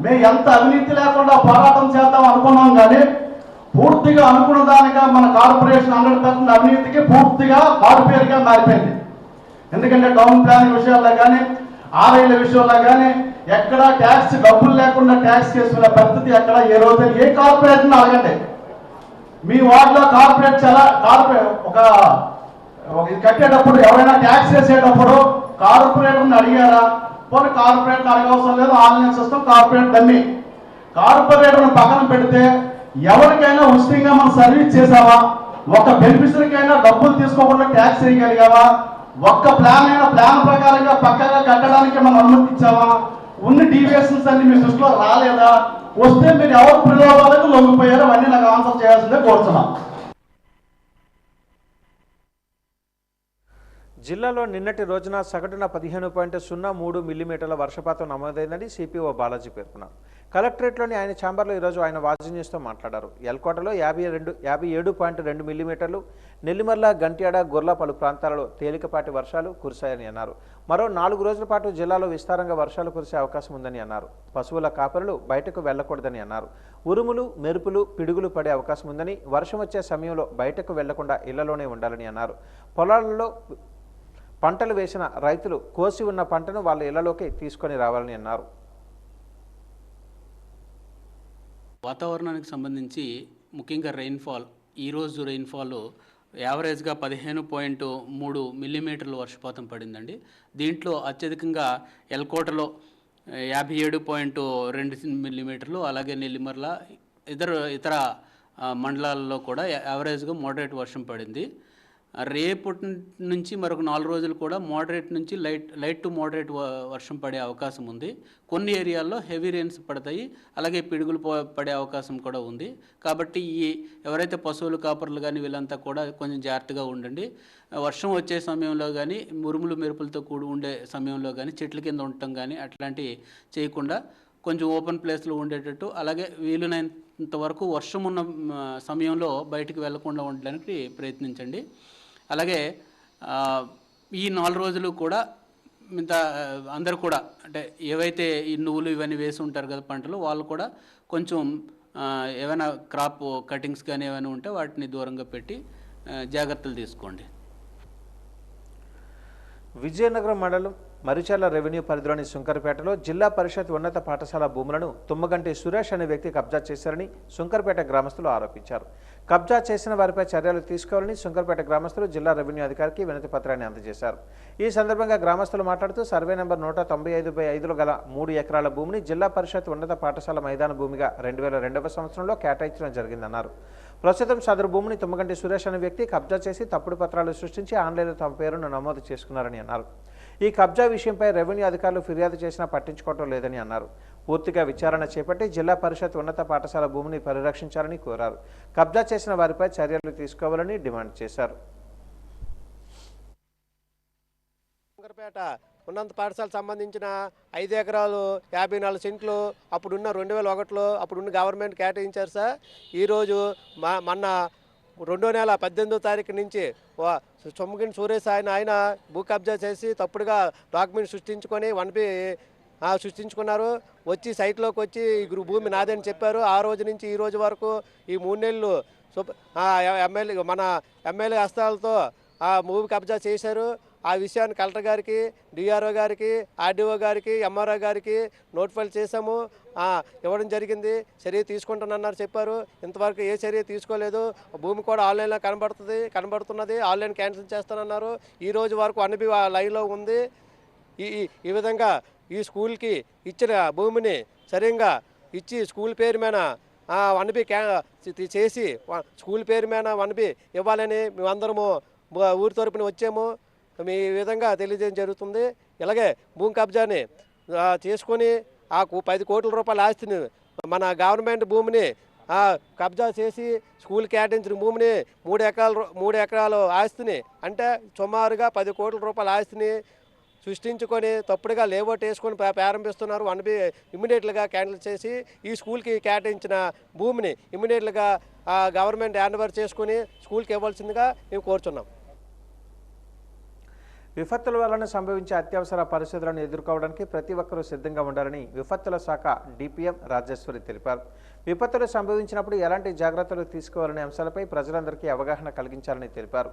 మేము ఎంత అవినీతి లేకుండా పోరాటం చేద్దాం అనుకున్నాం, కానీ పూర్తిగా అనుకున్న దానిగా మన కార్పొరేషన్ 100% అవినీతికి పూర్తిగా మారుపేరుగా మారిపోయింది. ఎందుకంటే టౌన్ ప్లానింగ్ విషయాల్లో కానీ ఆర్ఐల విషయంలో కానీ ఎక్కడ ట్యాక్స్ డబ్బులు లేకుండా ట్యాక్స్ చేసుకునే పరిస్థితి ఎక్కడ ఏ రోజు ఏ కార్పొరేషన్ అడగండి. మీ వార్డులో కార్పొరేట్ కట్టేటప్పుడు ఎవరైనా ట్యాక్స్ వేసేటప్పుడు కార్పొరేటర్ని అడిగారా? పోనీ కార్పొరేటర్ని అడగవసరం లేదు, ఆన్లైన్ సిస్టమ్ కార్పొరేట్ డమ్మి. కార్పొరేటర్ని పక్కన పెడితే ఎవరికైనా ఉచితంగా మనం సర్వీస్ చేసావా? ఒక బెనిఫిషరీకైనా డబ్బులు తీసుకోకుండా ట్యాక్స్ వేయగలిగావా? ఒక్క ప్లాన్ ప్రకారంగా పక్కగా కట్టడానికి మనం అనుమతించావా? ఉన్న డీవియేషన్స్ అన్ని మీ దృష్టిలో రాలేదా? వస్తే మీరు ఎవరు ప్రలోభాలకు లొంగిపోయారో అవన్నీ నాకు ఆన్సర్ చేయాల్సిందే కోరుతున్నాం. జిల్లాలో నిన్నటి రోజున సగటున 15.03 మిల్లీమీటర్ల వర్షపాతం నమోదైందని సిపిఓ బాలాజీ పేర్కొన్నారు. కలెక్టరేట్లోని ఆయన ఛాంబర్లో ఈరోజు ఆయన వాచ్ న్యూస్తో మాట్లాడారు. ఎల్కోటలో 57.2 మిల్లీమీటర్లు, నెల్లిమర్ల, గంట్యాడ, గొర్ల పలు ప్రాంతాలలో తేలికపాటి వర్షాలు కురిశాయని అన్నారు. మరో 4 రోజుల పాటు జిల్లాలో విస్తారంగా వర్షాలు కురిసే అవకాశం ఉందని అన్నారు. పశువుల కాపరులు బయటకు వెళ్లకూడదని అన్నారు. ఉరుములు, మెరుపులు, పిడుగులు పడే అవకాశం ఉందని, వర్షం వచ్చే సమయంలో బయటకు వెళ్లకుండా ఇళ్లలోనే ఉండాలని అన్నారు. పొలాలలో పంటలు వేసిన రైతులు కోసి ఉన్న పంటను వాళ్ళ ఇళ్లలోకి తీసుకొని రావాలని అన్నారు. వాతావరణానికి సంబంధించి ముఖ్యంగా రెయిన్ఫాల్, ఈరోజు రెయిన్ఫాల్ యావరేజ్గా 15.3 మిల్లీమీటర్ల వర్షపాతం పడిందండి. దీంట్లో అత్యధికంగా ఎల్కోటలో 57.2 మిల్లీమీటర్లు, అలాగే నెల్లిమర్ల ఇతర మండలాల్లో కూడా యావరేజ్గా మోడరేట్ వర్షం పడింది. రేపటి నుంచి మరొక 4 రోజులు కూడా మోడరేట్ నుంచి లైట్ టు మోడరేట్ వర్షం పడే అవకాశం ఉంది. కొన్ని ఏరియాల్లో హెవీ రెయిన్స్ పడతాయి, అలాగే పిడుగులు పడే అవకాశం కూడా ఉంది. కాబట్టి ఎవరైతే పశువులు కాపర్లు కానీ వీళ్ళంతా కూడా కొంచెం జాగ్రత్తగా ఉండండి. వర్షం వచ్చే సమయంలో కానీ, ఉరుములు మెరుపులతో కూడి ఉండే సమయంలో కానీ చెట్ల కింద ఉండటం కానీ అట్లాంటివి చేయకుండా కొంచెం ఓపెన్ ప్లేస్లో ఉండేటట్టు, అలాగే వీలునంత వరకు వర్షం ఉన్న సమయంలో బయటికి వెళ్లకుండా ఉండడానికి ప్రయత్నించండి. అలాగే ఈ 4 రోజులు కూడా అందరూ కూడా అంటే ఏవైతే ఈ నువ్వులు ఇవన్నీ వేసి ఉంటారు కదా పంటలు, వాళ్ళు కూడా కొంచెం ఏమైనా క్రాప్ కటింగ్స్ కానీ ఏమైనా ఉంటే వాటిని దూరంగా పెట్టి జాగ్రత్తలు తీసుకోండి. విజయనగరం మండలం మరిచర్ల రెవెన్యూ పరిధిలోని శుంకరపేటలో జిల్లా పరిషత్ ఉన్నత పాఠశాల భూములను తుమ్మగంటి సురేష్ అనే వ్యక్తి కబ్జా చేశారని శుంకరపేట గ్రామస్తులు ఆరోపించారు. కబ్జా చేసిన వారిపై చర్యలు తీసుకోవాలని శుంకరపేట గ్రామస్తులు జిల్లా రెవెన్యూ అధికారికి వినతి పత్రాన్ని అందజేశారు. ఈ సందర్భంగా గ్రామస్తులు మాట్లాడుతూ సర్వే నెంబర్ 195/5లో గల 3 ఎకరాల భూమిని జిల్లా పరిషత్ ఉన్నత పాఠశాల మైదాన భూమిగా 2002వ సంవత్సరంలో కేటాయించడం జరిగిందన్నారు. ప్రస్తుతం సదరు భూమిని తుమ్మగంటి సురేష్ అనే వ్యక్తి కబ్జా చేసి తప్పుడు పత్రాలు సృష్టించి ఆన్లైన్లో తమ పేరును నమోదు చేసుకున్నారని అన్నారు. ఈ కబ్జా విషయంపై రెవెన్యూ అధికారులు ఫిర్యాదు చేసినా పట్టించుకోవడం లేదని అన్నారు. పూర్తిగా విచారణ చేపట్టి జిల్లా పరిషత్ ఉన్నత పాఠశాల భూమిని పరిరక్షించాలని కోరారు. కబ్జా చేసిన వారిపై చర్యలు తీసుకోవాలని డిమాండ్ చేశారు. శంకరపేట ఉన్నత పాఠశాలకు సంబంధించిన 5 ఎకరాలు 54 సెంట్లు అప్పుడున్న 2001లో అప్పుడున్న గవర్నమెంట్ కేటాయించారు సార్. ఈరోజు మొన్న 2వ నెల 18వ తారీఖు నుంచి తుమ్మగంటి సురేష్ ఆయన భూ కబ్జా చేసి తప్పుడుగా డాక్యుమెంట్ సృష్టించుకొని 1B సృష్టించుకున్నారు. వచ్చి సైట్లోకి వచ్చి ఈ భూమి నాదని చెప్పారు. ఆ రోజు నుంచి ఈ రోజు వరకు ఈ 3 నెలలు మన ఎమ్మెల్యే హస్తాలతో ఆ భూమి కబ్జా చేశారు. ఆ విషయాన్ని కలెక్టర్ గారికి, డిఆర్ఓ గారికి, ఆర్డీఓ గారికి, ఎంఆర్ఓ గారికి నోటిఫై చేశాము. ఇవ్వడం జరిగింది. చర్య తీసుకుంటానన్నారు చెప్పారు. ఇంతవరకు ఏ చర్య తీసుకోలేదు. భూమి కూడా ఆన్లైన్లో కనబడుతున్నది. ఆన్లైన్ క్యాన్సిల్ చేస్తానన్నారు. ఈ రోజు వరకు 1B లైన్లో ఉంది. ఈ విధంగా ఈ స్కూల్కి ఇచ్చిన భూమిని సరిగ్గా ఇచ్చి స్కూల్ పేరు మీద 1B చేసి స్కూల్ పేరు మీద 1B ఇవ్వాలని మేమందరము ఊరి తరపున వచ్చాము. ఈ విధంగా తెలియజేయడం జరుగుతుంది. ఇలాగే భూమి కబ్జాని చేసుకొని ఆ 10 కోట్ల రూపాయల ఆస్తిని మన గవర్నమెంట్ భూమిని కబ్జా చేసి స్కూల్ కేటాయించిన భూమిని 3 ఎకరాల ఆస్తిని అంటే సుమారుగా 10 కోట్ల రూపాయల ఆస్తిని సృష్టించుకొని తప్పుడుగా లేఅవుట్ వేసుకొని ప్రారంభిస్తున్నారు. 1B ఇమ్మీడియట్గా క్యాన్సిల్ చేసి ఈ స్కూల్కి కేటాయించిన భూమిని ఇమ్మీడియట్గా గవర్నమెంట్ హ్యాండ్ ఓవర్ చేసుకుని స్కూల్కి ఇవ్వాల్సిందిగా మేము కోరుచున్నాం. విపత్తుల వలన సంభవించే అత్యవసర పరిస్థితులను ఎదుర్కోవడానికి ప్రతి ఒక్కరూ సిద్ధంగా ఉండాలని విపత్తుల శాఖ డిపిఎం రాజేశ్వరి తెలిపారు. విపత్తులు సంభవించినప్పుడు ఎలాంటి జాగ్రత్తలు తీసుకోవాలనే అంశాలపై ప్రజలందరికీ అవగాహన కలిగించాలని తెలిపారు.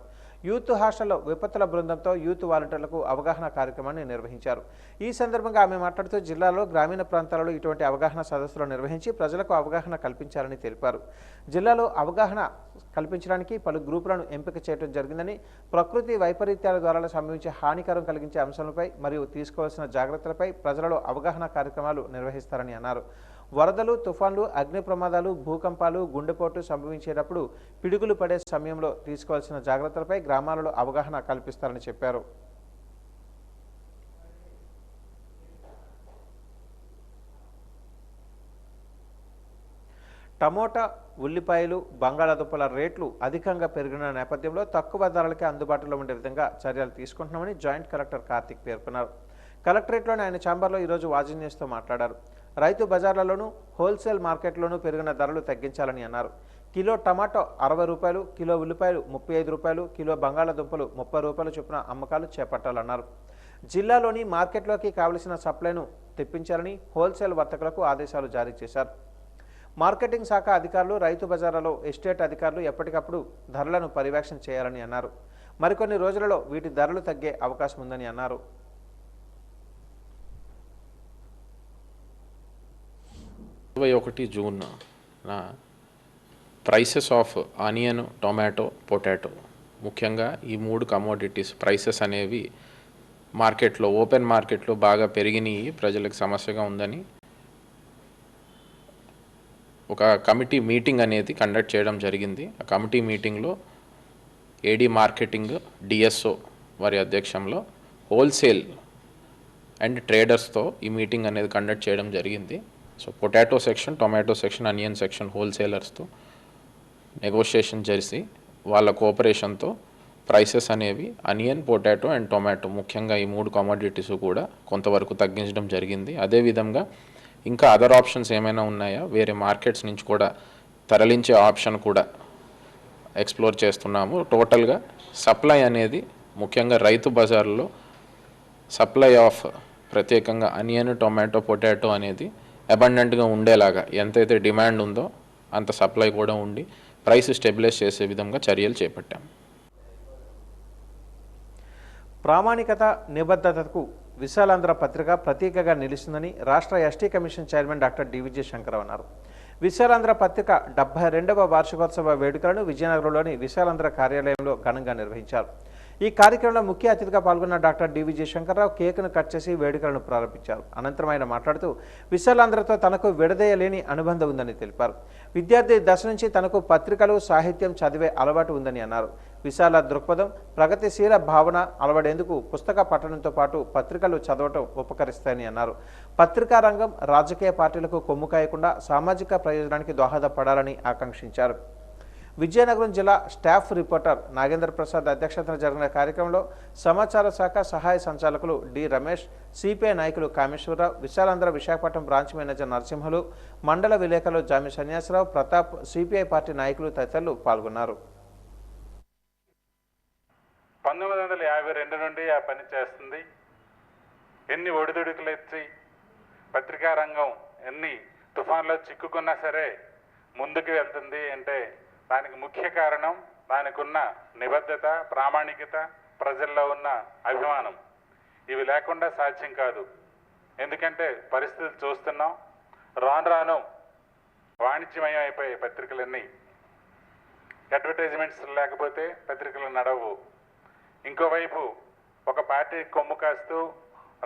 యూత్ హాస్టల్లో విపత్తుల బృందంతో యూత్ వాలంటీర్లకు అవగాహన కార్యక్రమాన్ని నిర్వహించారు. ఈ సందర్భంగా ఆమె మాట్లాడుతూ జిల్లాలో గ్రామీణ ప్రాంతాలలో ఇటువంటి అవగాహన సదస్సులు నిర్వహించి ప్రజలకు అవగాహన కల్పించాలని తెలిపారు. జిల్లాలో అవగాహన కల్పించడానికి పలు గ్రూపులను ఎంపిక చేయడం జరిగిందని, ప్రకృతి వైపరీత్యాల ద్వారా సంభవించే హానికరం కలిగించే అంశాలపై మరియు తీసుకోవాల్సిన జాగ్రత్తలపై ప్రజలలో అవగాహన కార్యక్రమాలు నిర్వహిస్తారని అన్నారు. వరదలు, తుఫాన్లు, అగ్ని ప్రమాదాలు, భూకంపాలు, గుండెపోటు సంభవించేటప్పుడు పిడుగులు పడే సమయంలో తీసుకోవాల్సిన జాగ్రత్తలపై గ్రామాలలో అవగాహన కల్పిస్తారని చెప్పారు. టమోటా, ఉల్లిపాయలు, బంగాళాదుంపల రేట్లు అధికంగా పెరిగిన నేపథ్యంలో తక్కువ ధరలకే అందుబాటులో ఉండే విధంగా చర్యలు తీసుకుంటున్నామని జాయింట్ కలెక్టర్ కార్తిక్ పేర్కొన్నారు. కలెక్టరేట్లోని ఆయన ఛాంబర్లో ఈరోజు వాజీ న్యూస్తో మాట్లాడారు. రైతు బజార్లలోనూ హోల్సేల్ మార్కెట్లోనూ పెరిగిన ధరలు తగ్గించాలని అన్నారు. కిలో టమాటో 60 రూపాయలు, కిలో ఉల్లిపాయలు 35 రూపాయలు, కిలో బంగాళాదుంపలు 30 రూపాయల చొప్పున అమ్మకాలు చేపట్టాలన్నారు. జిల్లాలోని మార్కెట్లోకి కావలసిన సప్లైను తెప్పించాలని హోల్సేల్ వర్తకులకు ఆదేశాలు జారీ చేశారు. మార్కెటింగ్ శాఖ అధికారులు, రైతు బజార్లలో ఎస్టేట్ అధికారులు ఎప్పటికప్పుడు ధరలను పర్యవేక్షణ చేయాలని అన్నారు. మరికొన్ని రోజులలో వీటి ధరలు తగ్గే అవకాశం ఉందని అన్నారు. 21 June prices of onion, tomato, potato ముఖ్యంగా ఈ 3 కమోడిటీస్ ప్రైసెస్ అనేవి మార్కెట్లో, ఓపెన్ మార్కెట్లో బాగా పెరిగినాయి, ప్రజలకు సమస్యగా ఉందని ఒక కమిటీ మీటింగ్ అనేది కండక్ట్ చేయడం జరిగింది. ఆ కమిటీ మీటింగ్లో ఏడీ మార్కెటింగ్, డిఎస్ఓ వారి అధ్యక్షంలో హోల్సేల్ అండ్ ట్రేడర్స్తో ఈ మీటింగ్ అనేది కండక్ట్ చేయడం జరిగింది. So potato section, tomato section, onion section హోల్సేలర్స్తో నెగోషియేషన్ చేసి వాళ్ళ కోఆపరేషన్తో ప్రైసెస్ అనేవి అనియన్, పొటాటో అండ్ టొమాటో ముఖ్యంగా ఈ 3 కమోడిటీస్ కూడా కొంతవరకు తగ్గించడం జరిగింది. అదేవిధంగా ఇంకా అదర్ ఆప్షన్స్ ఏమైనా ఉన్నాయా, వేరే మార్కెట్స్ నుంచి కూడా తరలించే ఆప్షన్ కూడా ఎక్స్ప్లోర్ చేస్తున్నాము. టోటల్గా సప్లై అనేది ముఖ్యంగా రైతు బజార్లో సప్లై ఆఫ్ ప్రత్యేకంగా అనియన్, టొమాటో, పొటాటో అనేది అబండెంట్గా ఉండేలాగా ఎంతైతే డిమాండ్ ఉందో అంత సప్లై కూడా ఉండి ప్రైస్ స్టెబిలైజ్ చేసే విధంగా చర్యలు చేపట్టాం. ప్రామాణికత, నిబద్ధతకు విశాలాంధ్ర పత్రిక ప్రతీకగా నిలుస్తుందని రాష్ట్ర ST commission chairman doctor D. Vijayashankar అన్నారు. విశాలాంధ్ర పత్రిక 72వ వార్షికోత్సవ వేడుకలను విజయనగరంలోని విశాలాంధ్ర కార్యాలయంలో ఘనంగా నిర్వహించారు. ఈ కార్యక్రమంలో ముఖ్య అతిథిగా పాల్గొన్న డాక్టర్ డి. విజయశంకర్రావు కేకును కట్ చేసి వేడుకలను ప్రారంభించారు. అనంతరం ఆయన మాట్లాడుతూ విశాలాంధ్రతో తనకు విడదీయలేని అనుబంధం ఉందని తెలిపారు. విద్యార్థి దశ నుంచి తనకు పత్రికలు, సాహిత్యం చదివే అలవాటు ఉందని అన్నారు. విశాల దృక్పథం, ప్రగతిశీల భావన అలవడేందుకు పుస్తక పఠనంతో పాటు పత్రికలు చదవటం ఉపకరిస్తాయని అన్నారు. పత్రికా రంగం రాజకీయ పార్టీలకు కొమ్ము కాయకుండా సామాజిక ప్రయోజనానికి దోహదపడాలని ఆకాంక్షించారు. విజయనగరం జిల్లా స్టాఫ్ రిపోర్టర్ నాగేంద్ర ప్రసాద్ అధ్యక్షతన జరిగిన కార్యక్రమంలో సమాచార శాఖ సహాయ సంచాలకులు డి. రమేష్, సిపిఐ నాయకులు కామేశ్వరరావు, విశాలాంధ్ర విశాఖపట్నం బ్రాంచ్ మేనేజర్ నరసింహులు, మండల విలేకరులు జామి సన్యాసరావు, ప్రతాప్, సిపిఐ పార్టీ నాయకులు తదితరులు పాల్గొన్నారు. 1952 నుండి ఆ పని చేస్తుంది. ఎన్ని ఒడిదుడుకులు ఎత్తి పత్రికా రంగం ఎన్ని తుఫాన్లో చిక్కుకున్నా సరే ముందుకు వెళ్తుంది అంటే దానికి ముఖ్య కారణం దానికి ఉన్న నిబద్ధత, ప్రామాణికత, ప్రజల్లో ఉన్న అభిమానం. ఇవి లేకుండా సాధ్యం కాదు. ఎందుకంటే పరిస్థితులు చూస్తున్నాం. రాను రాను వాణిజ్యమయం అయిపోయాయి పత్రికలన్నీ. అడ్వర్టైజ్మెంట్స్ లేకపోతే పత్రికలు నడవు. ఇంకోవైపు ఒక పార్టీ కొమ్ము కాస్తూ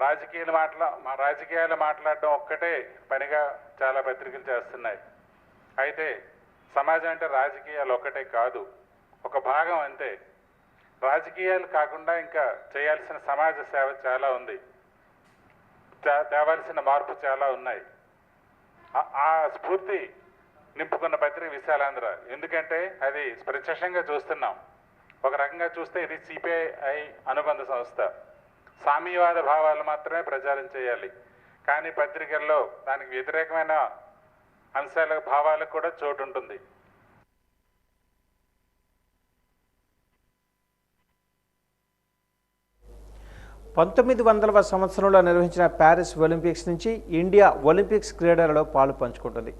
రాజకీయాలు మాట్లాడడం ఒక్కటే పనిగా చాలా పత్రికలు చేస్తున్నాయి. అయితే సమాజం అంటే రాజకీయాలు ఒక్కటే కాదు, ఒక భాగం అంతే. రాజకీయాలు కాకుండా ఇంకా చేయాల్సిన సమాజ సేవ చాలా ఉంది, తేవాల్సిన మార్పు చాలా ఉన్నాయి. ఆ స్ఫూర్తి నింపుకున్న పత్రిక విశాలాంధ్ర. ఎందుకంటే అది ప్రత్యక్షంగా చూస్తున్నాం. ఒక రకంగా చూస్తే ఇది సిపిఐ అనుబంధ సంస్థ. సామ్యవాద భావాలు మాత్రమే ప్రచారం చేయాలి, కానీ పత్రికల్లో దానికి వ్యతిరేకమైన అంశాల భావాలకు కూడా చోటు ఉంటుంది. సంవత్సరంలో నిర్వహించిన ప్యారిస్ ఒలింపిక్స్ నుంచి ఇండియా ఒలింపిక్స్ క్రీడలలో పాలు పంచుకుంటుంది.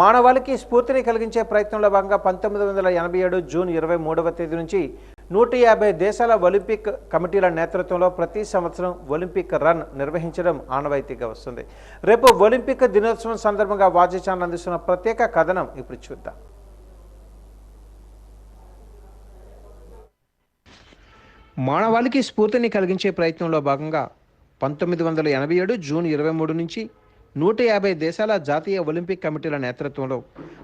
మానవాళికి స్ఫూర్తిని కలిగించే ప్రయత్నంలో భాగంగా 1987 జూన్ 23వ తేదీ నుంచి 150 దేశాల ఒలింపిక్ కమిటీల నేతృత్వంలో ప్రతి సంవత్సరం ఒలింపిక్ రన్ నిర్వహించడం ఆనవాయితీగా వస్తుంది. రేపు ఒలింపిక్ దినోత్సవం సందర్భంగా వాజీ ఛానల్ అందిస్తున్న ప్రత్యేక కథనం ఇప్పుడు చూద్దాం. మానవాళికి స్ఫూర్తిని కలిగించే ప్రయత్నంలో భాగంగా 1987 జూన్ 23 నుంచి 150 దేశాల జాతీయ ఒలింపిక్ కమిటీల నేతృత్వంలో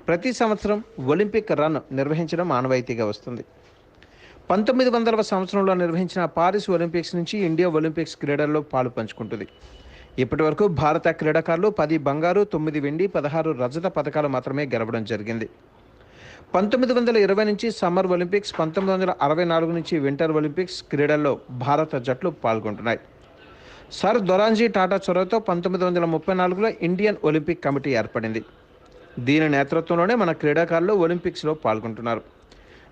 ప్రతి సంవత్సరం ఒలింపిక్ రన్ నిర్వహించడం ఆనవాయితీగా వస్తుంది. 1900వ సంవత్సరంలో నిర్వహించిన పారిస్ ఒలింపిక్స్ నుంచి ఇండియా ఒలింపిక్స్ క్రీడల్లో పాలు పంచుకుంటుంది. ఇప్పటి వరకు భారత క్రీడాకారులు 10 బంగారు, 9 వెండి, 16 రజత పథకాలు మాత్రమే గెలవడం జరిగింది. 1920 నుంచి సమ్మర్ ఒలింపిక్స్, 1964 నుంచి వింటర్ ఒలింపిక్స్ క్రీడల్లో భారత జట్లు పాల్గొంటున్నాయి. సర్ దొరాన్జీ టాటా చొరవతో 1934లో ఇండియన్ ఒలింపిక్ కమిటీ ఏర్పడింది. దీని నేతృత్వంలోనే మన క్రీడాకారులు ఒలింపిక్స్లో పాల్గొంటున్నారు.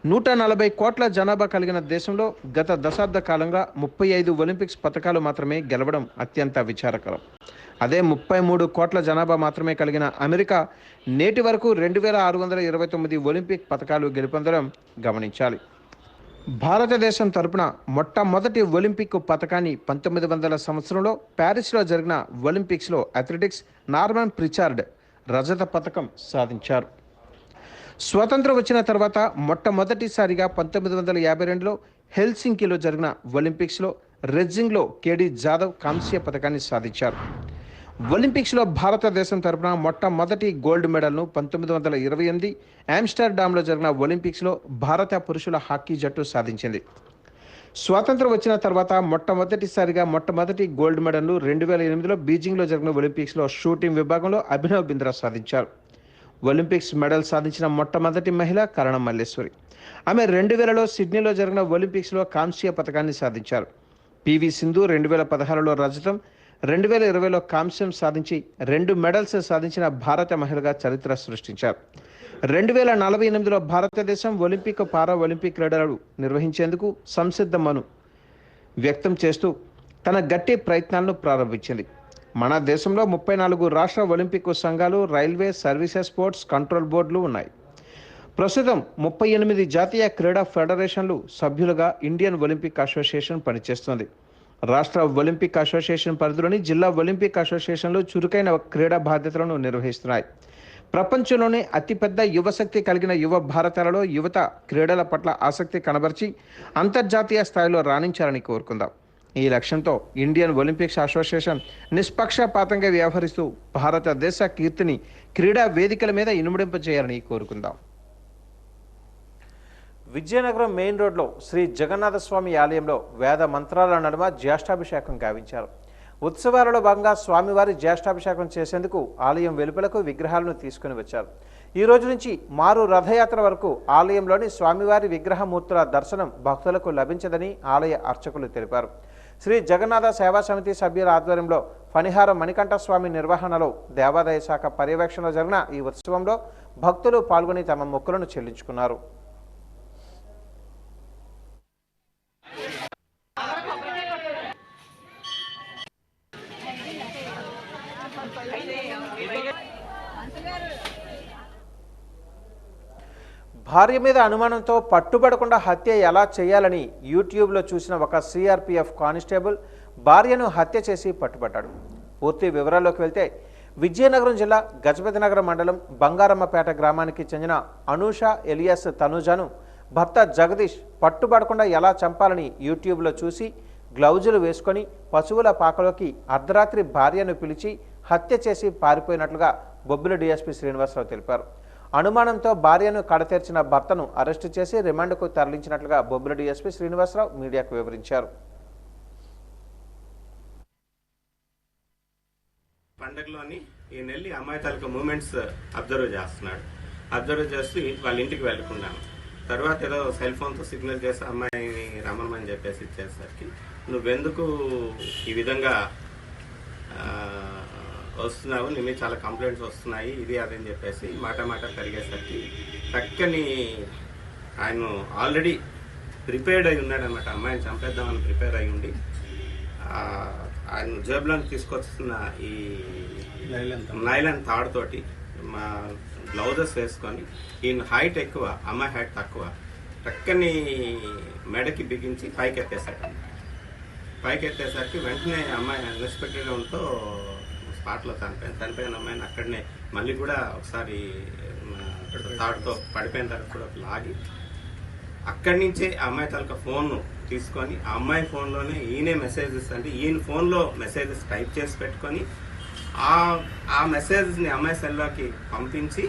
140 కోట్ల జనాభా కలిగిన దేశంలో గత దశాబ్ద కాలంగా 35 ఒలింపిక్స్ పతకాలు మాత్రమే గెలవడం అత్యంత విచారకరం. అదే 33 కోట్ల జనాభా మాత్రమే కలిగిన అమెరికా నేటి వరకు 2629 ఒలింపిక్ పతకాలు గెలుపొందడం గమనించాలి. భారతదేశం తరపున మొట్టమొదటి ఒలింపిక్ పతకాన్ని 1900 సంవత్సరంలో ప్యారిస్లో జరిగిన ఒలింపిక్స్లో అథ్లెటిక్స్ నార్మన్ ప్రిచార్డ్ రజత పతకం సాధించారు. స్వతంత్రం వచ్చిన తర్వాత మొట్టమొదటిసారిగా 1952లో హెల్సింకిలో జరిగిన ఒలింపిక్స్లో రెజ్జింగ్లో కేడి జాదవ్ కాంస్య పతకాన్ని సాధించారు. ఒలింపిక్స్లో భారతదేశం తరపున మొట్టమొదటి గోల్డ్ మెడల్ను 1928 ఆమ్స్టర్డామ్లో జరిగిన ఒలింపిక్స్లో భారత పురుషుల హాకీ జట్టు సాధించింది. స్వాతంత్రం వచ్చిన తర్వాత మొట్టమొదటి గోల్డ్ మెడల్ను 2008లో బీజింగ్లో జరిగిన ఒలింపిక్స్లో షూటింగ్ విభాగంలో అభినవ్ బింద్రా సాధించారు. ఒలింపిక్స్ మెడల్ సాధించిన మొట్టమొదటి మహిళ కరణం మల్లేశ్వరి. ఆమె 2000లో సిడ్నీలో జరిగిన ఒలింపిక్స్లో కాంస్య పతకాన్ని సాధించారు. పివి సింధు 2016లో రజతం, 2020లో కాంస్యం సాధించి 2 మెడల్స్ సాధించిన భారత మహిళగా చరిత్ర సృష్టించారు. 2048లో భారతదేశం ఒలింపిక్ పారా ఒలింపిక్ క్రీడలు నిర్వహించేందుకు సంసిద్ధమను వ్యక్తం చేస్తూ తన గట్టి ప్రయత్నాలను ప్రారంభించింది. మన దేశంలో 34 రాష్ట్ర ఒలింపిక్ సంఘాలు, రైల్వే సర్వీసెస్ స్పోర్ట్స్ కంట్రోల్ బోర్డులు ఉన్నాయి. ప్రస్తుతం 38 జాతీయ క్రీడా ఫెడరేషన్లు సభ్యులుగా ఇండియన్ ఒలింపిక్ అసోసియేషన్ పనిచేస్తోంది. రాష్ట్ర ఒలింపిక్ అసోసియేషన్ పరిధిలోని జిల్లా ఒలింపిక్ అసోసియేషన్లు చురుకైన క్రీడా బాధ్యతలను నిర్వహిస్తున్నాయి. ప్రపంచంలోనే అతిపెద్ద యువశక్తి కలిగిన యువ భారతాలలో యువత క్రీడల పట్ల ఆసక్తి కనబరిచి అంతర్జాతీయ స్థాయిలో రాణించాలని కోరుకుందాం. ఈ లక్ష్యంతో ఇండియన్ ఒలింపిక్స్ అసోసియేషన్ నిష్పక్షపాతంగా వ్యవహరిస్తూ భారతదేశ కీర్తిని క్రీడా వేదికల మీద ఇనుమడింపజేయాలని కోరుకుందాం. విజయనగరం మెయిన్ రోడ్లో శ్రీ జగన్నాథస్వామి ఆలయంలో వేద మంత్రాల నడుమ జ్యేష్ఠాభిషేకం గావించారు. ఉత్సవాలలో భాగంగా స్వామివారి జ్యేష్ఠాభిషేకం చేసేందుకు ఆలయం వెలుపలకు విగ్రహాలను తీసుకుని వచ్చారు. ఈ రోజు నుంచి మారు రథయాత్ర వరకు ఆలయంలోని స్వామివారి విగ్రహమూర్తుల దర్శనం భక్తులకు లభించదని ఆలయ అర్చకులు తెలిపారు. శ్రీ జగన్నాథ సేవా సమితి సభ్యుల ఆధ్వర్యంలో ఫణిహార మణికంఠ స్వామి నిర్వహణలో దేవాదాయ శాఖ పర్యవేక్షణలో జరిగిన ఈ ఉత్సవంలో భక్తులు పాల్గొని తమ మొక్కులను చెల్లించుకున్నారు. భార్య మీద అనుమానంతో పట్టుబడకుండా హత్య ఎలా చేయాలని యూట్యూబ్లో చూసిన ఒక సిఆర్పిఎఫ్ కానిస్టేబుల్ భార్యను హత్య చేసి పట్టుబడ్డాడు. పూర్తి వివరాల్లోకి వెళ్తే విజయనగరం జిల్లా గజపతినగరం మండలం బంగారమ్మపేట గ్రామానికి చెందిన అనూష ఎలియాస్ తనూజాను భర్త జగదీష్ పట్టుబడకుండా ఎలా చంపాలని యూట్యూబ్లో చూసి గ్లౌజులు వేసుకొని పశువుల పాకలోకి అర్ధరాత్రి భార్యను పిలిచి హత్య చేసి పారిపోయినట్లుగా బొబ్బిలి డీఎస్పీ శ్రీనివాసరావు తెలిపారు. అనుమానంతో భార్యను కడతీర్చిన భర్తను అరెస్టు చేసి రిమాండ్కు తరలించినట్లుగా బొబ్బిలి డీఎస్పీ శ్రీనివాసరావు మీడియాకు వివరించారు. పండగలోని ఈ నెల్లి అమ్మాయి తాలూకా మూమెంట్స్ అబ్జర్వ్ చేస్తున్నాడు. అబ్జర్వ్ చేస్తూ వాళ్ళ ఇంటికి వెళ్ళకున్నాను. తర్వాత ఏదో సెల్ ఫోన్తో సిగ్నల్ చేసి అమ్మాయిని రమ్మని చెప్పేసి ఇచ్చేసరికి నువ్వెందుకు ఈ విధంగా వస్తున్నావు, నీ మీద చాలా కంప్లైంట్స్ వస్తున్నాయి, ఇది అదని చెప్పేసి మాట కరిగేసరికి పక్కని ఆయన ఆల్రెడీ ప్రిపేర్డ్ అయి ఉన్నాడనమాట. అమ్మాయిని చంపేద్దామని ప్రిపేర్ అయి ఉండి ఆయన జేబులోకి తీసుకొస్తున్న ఈ నైలాన్ తాడుతోటి మా గ్లౌజెస్ వేసుకొని ఈయన హైట్ ఎక్కువ, అమ్మాయి హైట్ తక్కువ, పక్కని మెడకి బిగించి పైకి ఎత్తేసాడు. పైకి ఎత్తేసరికి వెంటనే అమ్మాయి అన్ఎక్స్పెక్టెడ్గా ఉంటూ స్పాట్లో చనిపోయిన అమ్మాయిని అక్కడనే మళ్ళీ కూడా ఒకసారి తాడుతో పడిపోయిన తర్వాత కూడా లాగి అక్కడి నుంచే ఆ అమ్మాయి తాలూకా ఫోన్ తీసుకొని ఆ అమ్మాయి ఫోన్లోనే ఈయనే మెసేజెస్ అంటే ఈయన ఫోన్లో మెసేజెస్ టైప్ చేసి పెట్టుకొని ఆ మెసేజెస్ని అమ్మాయి సెల్లోకి పంపించి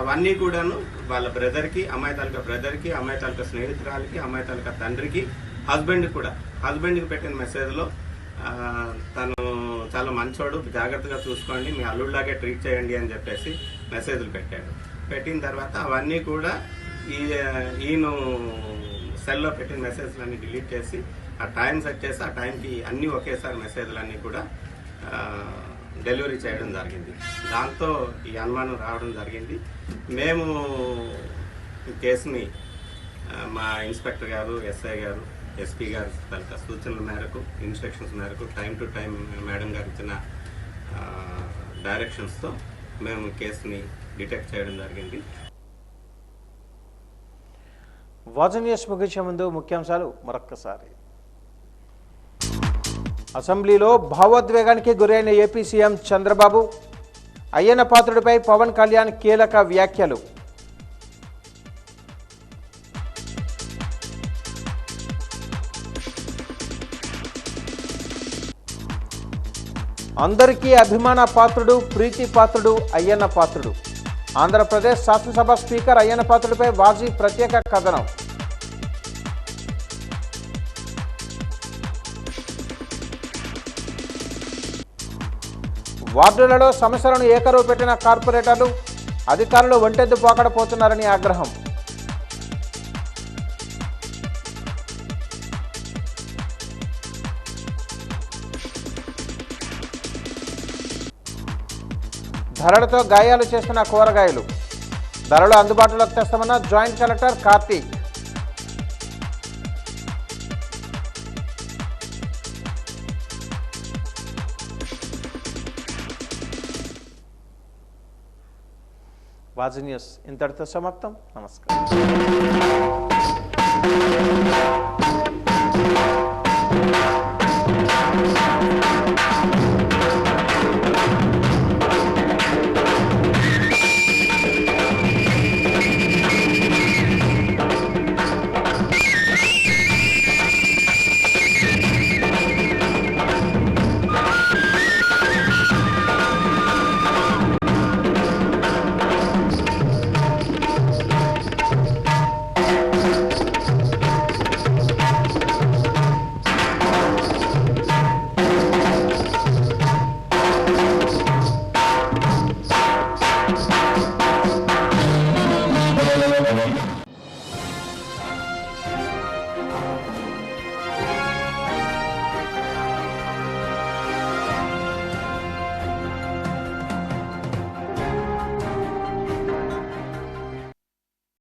అవన్నీ కూడాను వాళ్ళ బ్రదర్కి, అమ్మాయి తాలూకా బ్రదర్కి, అమ్మాయి తాలూకా స్నేహితురాలకి, అమ్మాయి తాలూకా తండ్రికి, హస్బెండ్కి పెట్టిన మెసేజ్లో తను చాలా మంచోడు, జాగ్రత్తగా చూసుకోండి, మీ అల్లుడిలాగే ట్రీట్ చేయండి అని చెప్పేసి మెసేజ్లు పెట్టాడు. పెట్టిన తర్వాత అవన్నీ కూడా ఈయన సెల్లో పెట్టిన మెసేజ్లన్నీ డిలీట్ చేసి ఆ టైం సెట్ చేసి ఆ టైంకి అన్నీ ఒకేసారి మెసేజ్లన్నీ కూడా డెలివరీ చేయడం జరిగింది. దాంతో ఈ అనుమానం రావడం జరిగింది. మేము ఈ కేసుని మా ఇన్స్పెక్టర్ గారు, ఎస్ఐ గారు, ఎస్పీ గారు తాలూకా సూచనల మేరకు, ఇన్స్ట్రక్షన్స్ మేరకు టైం టు టైం మేడం గారు ఇచ్చిన డైరెక్షన్స్తో మేము కేసుని డిటెక్ట్ చేయడం జరిగింది. వాజన్ న్యూస్ ముగించే ముందు ముఖ్యాంశాలు మరొక్కసారి. అసెంబ్లీలో భావోద్వేగానికి గురైన ఏపీ సీఎం చంద్రబాబు, అయ్యన్న పాత్రుడిపై పవన్ కళ్యాణ్ కీలక వ్యాఖ్యలు. అందరికీ అభిమాన పాత్రుడు, ప్రీతి పాత్రుడు అయ్యన్న పాత్రుడు. ఆంధ్రప్రదేశ్ శాసనసభ స్పీకర్ అయ్యన్న పాత్రుడిపై వాజీ ప్రత్యేక కథనం. వార్డులలో సమస్యలను ఏకరువు పెట్టిన కార్పొరేటర్లు, అధికారులు ఒంటెద్దు పోకడపోతున్నారని ఆగ్రహం. ధరలతో గాయాలు చేస్తున్న కూరగాయలు, ధరలు అందుబాటులోకి తెస్తామన్న జాయింట్ కలెక్టర్ కార్తీక్. వాజీ న్యూస్ ఇంతటితో సమాప్తం. నమస్కారం.